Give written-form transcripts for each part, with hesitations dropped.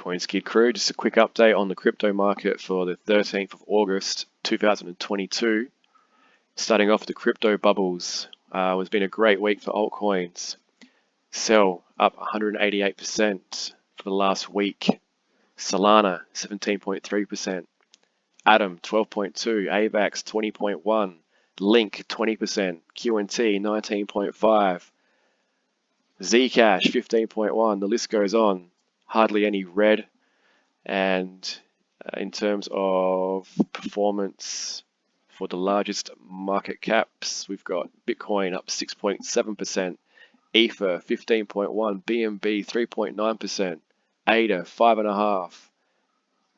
CoinSkid crew, just a quick update on the crypto market for the 13th of August 2022. Starting off with the crypto bubbles, it's been a great week for altcoins. Cell up 188% for the last week. Solana 17.3%. Atom 12.2%. AVAX 20.1%. Link 20%. QNT 19.5%. Zcash 15.1%. The list goes on. Hardly any red, and in terms of performance for the largest market caps, we've got Bitcoin up 6.7%, Ether 15.1%, BNB 3.9%, ADA 5.5%.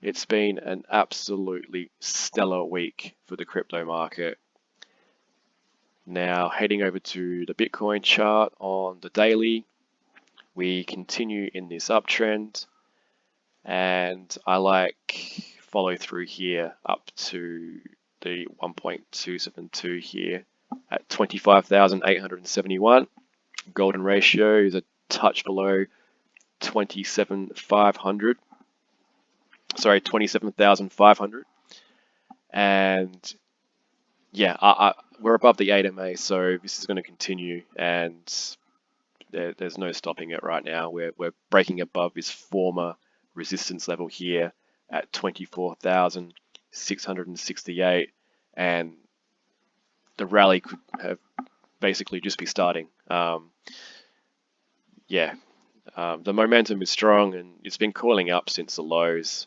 It's been an absolutely stellar week for the crypto market. Now heading over to the Bitcoin chart on the daily. We continue in this uptrend, and I like follow through here up to the 1.272 here at 25,871. Golden ratio is a touch below 27,500. Sorry, 27,500. And yeah, we're above the 8 MA, so this is going to continue, and there's no stopping it right now. We're breaking above this former resistance level here at 24,668, and the rally could have basically just be starting. The momentum is strong, and it's been coiling up since the lows.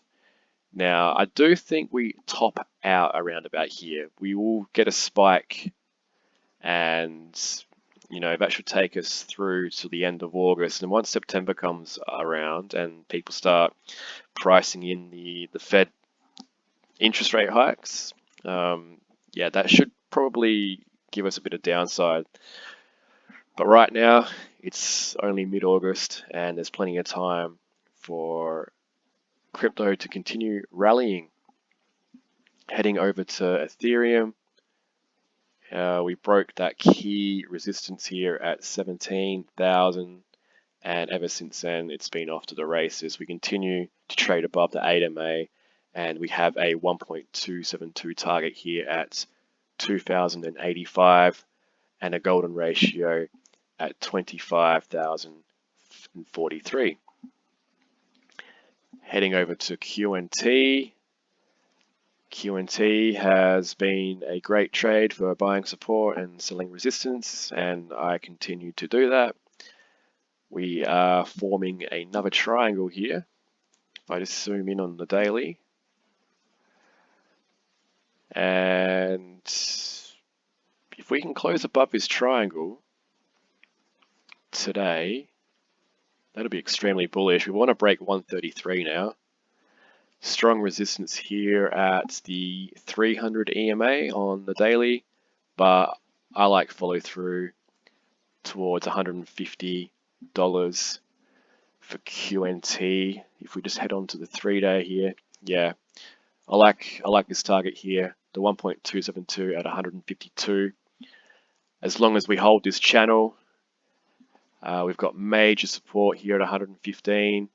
Now, I do think we top out around about here. We will get a spike, and that should take us through to the end of August. And once September comes around and people start pricing in the Fed interest rate hikes, that should probably give us a bit of downside. But right now, it's only mid-August, and there's plenty of time for crypto to continue rallying. Heading over to Ethereum. We broke that key resistance here at 17,000, and ever since then it's been off to the races. We continue to trade above the 8 MA, and we have a 1.272 target here at 2,085, and a golden ratio at 25,043. Heading over to QNT. QNT has been a great trade for buying support and selling resistance, and I continue to do that. We are forming another triangle here. If I just zoom in on the daily, and if we can close above this triangle today, that'll be extremely bullish. We want to break 133 now. Strong resistance here at the 300 EMA on the daily, but I like follow through towards $150 for QNT. If we just head on to the 3-day here, I like this target here, the 1.272 at 152. As long as we hold this channel, we've got major support here at 115.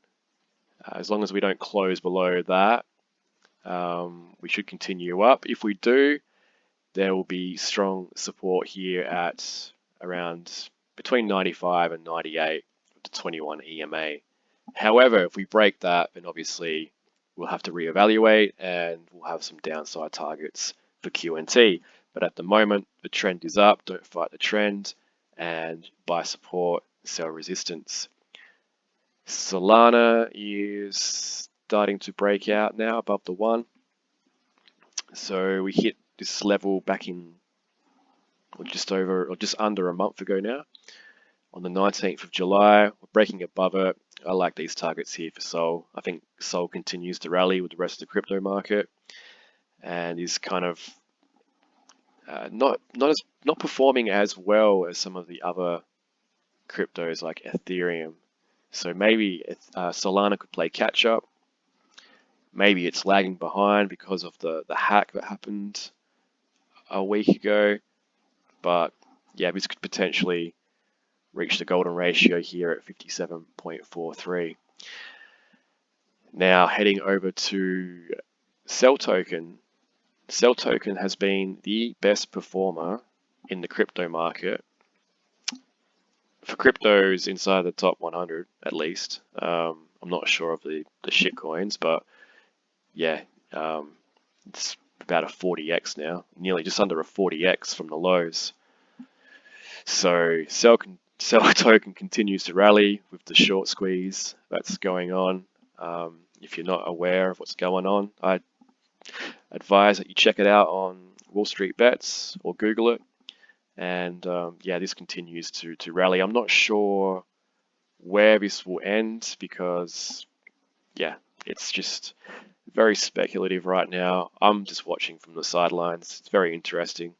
As long as we don't close below that, we should continue up. If we do, there will be strong support here at around between 95 and 98 to 21 EMA. However, if we break that, then obviously we'll have to reevaluate, and we'll have some downside targets for QNT. But at the moment, the trend is up. Don't fight the trend, and buy support, sell resistance. Solana is starting to break out now above the 1. So we hit this level back in just under a month ago now, on the 19th of July. We're breaking above it. I like these targets here for Sol. I think Sol continues to rally with the rest of the crypto market, and is kind of not performing as well as some of the other cryptos like Ethereum. So maybe Solana could play catch up. Maybe it's lagging behind because of the hack that happened a week ago. But this could potentially reach the golden ratio here at 57.43. Now heading over to Cell Token. Cell Token has been the best performer in the crypto market for cryptos inside the top 100 at least. I'm not sure of the shit coins, but yeah, it's about a 40x now, nearly just under a 40x from the lows. So Cell Token continues to rally with the short squeeze that's going on. If you're not aware of what's going on, I advise that you check it out on Wall Street Bets or Google it. And yeah, this continues to rally. I'm not sure where this will end because yeah, it's just very speculative right now. I'm just watching from the sidelines. It's very interesting.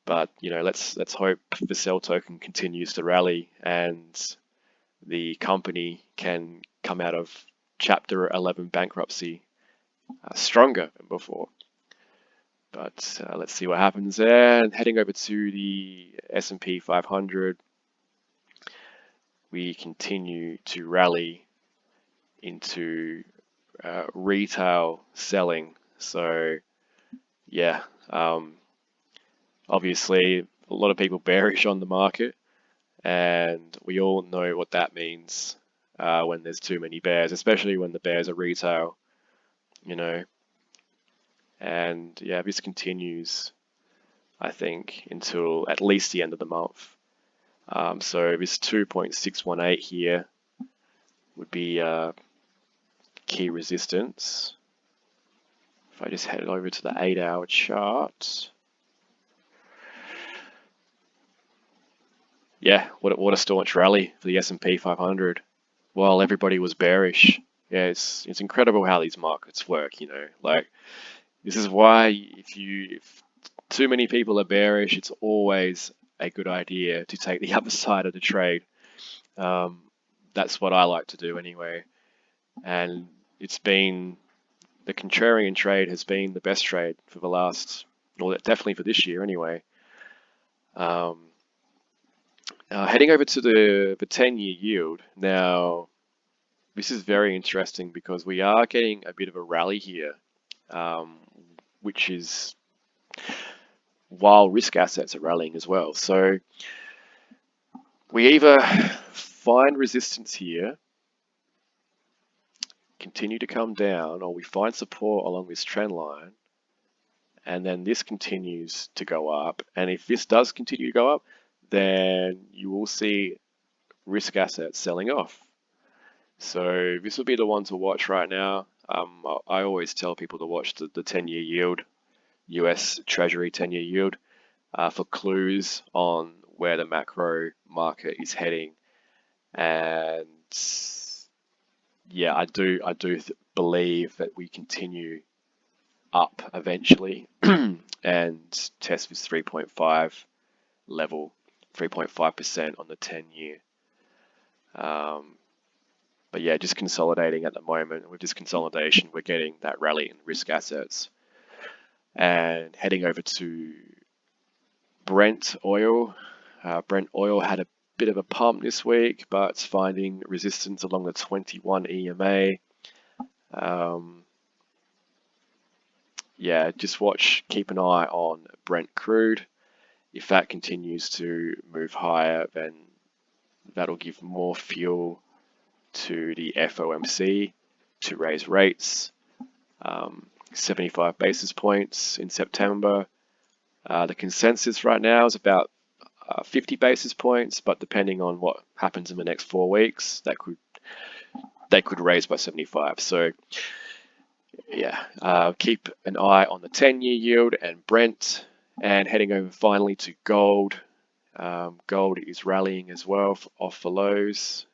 But you know, let's hope the Cell Token continues to rally and the company can come out of Chapter 11 bankruptcy stronger than before. But let's see what happens there. And heading over to the S&P 500, we continue to rally into retail selling. So yeah, obviously a lot of people bearish on the market, and we all know what that means when there's too many bears, especially when the bears are retail, you know. And yeah, this continues, I think, until at least the end of the month. So this 2.618 here would be key resistance. If I just head over to the 8-hour chart. Yeah, what a staunch rally for the S&P 500 while everybody was bearish. Yeah, it's incredible how these markets work, you know. Like, this is why if too many people are bearish, it's always a good idea to take the other side of the trade. That's what I like to do anyway. And it's been, the contrarian trade has been the best trade for the last, or definitely for this year anyway. Heading over to the 10-year yield. Now, this is very interesting because we are getting a bit of a rally here, which is while risk assets are rallying as well. So we either find resistance here, continue to come down, or we find support along this trend line, and then this continues to go up. And if this does continue to go up, then you will see risk assets selling off. So this will be the one to watch right now. I always tell people to watch the 10-year yield, US Treasury 10-year yield, for clues on where the macro market is heading. And yeah, I do believe that we continue up eventually and test this 3.5 level, 3.5% on the 10-year. But yeah, just consolidating at the moment. With this consolidation, we're getting that rally in risk assets. And heading over to Brent oil. Brent oil had a bit of a pump this week, but it's finding resistance along the 21 EMA. Yeah, just keep an eye on Brent crude. If that continues to move higher, then that'll give more fuel to the FOMC to raise rates, 75 basis points in September. The consensus right now is about 50 basis points, but depending on what happens in the next 4 weeks, they could raise by 75. So yeah, keep an eye on the 10-year yield and Brent. And heading over finally to gold. Gold is rallying as well off the lows.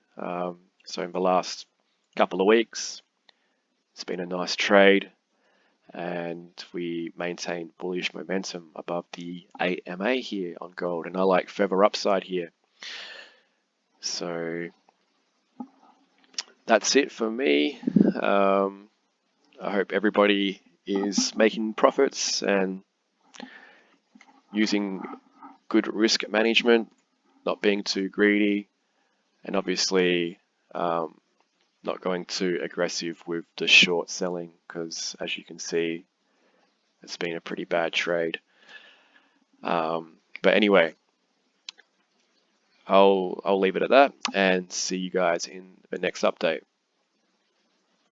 So in the last couple of weeks, it's been a nice trade, and we maintain bullish momentum above the 8MA here on gold, and I like further upside here. So that's it for me. I hope everybody is making profits and using good risk management, not being too greedy, and obviously not going too aggressive with the short selling because, as you can see, it's been a pretty bad trade. But anyway, I'll leave it at that and see you guys in the next update.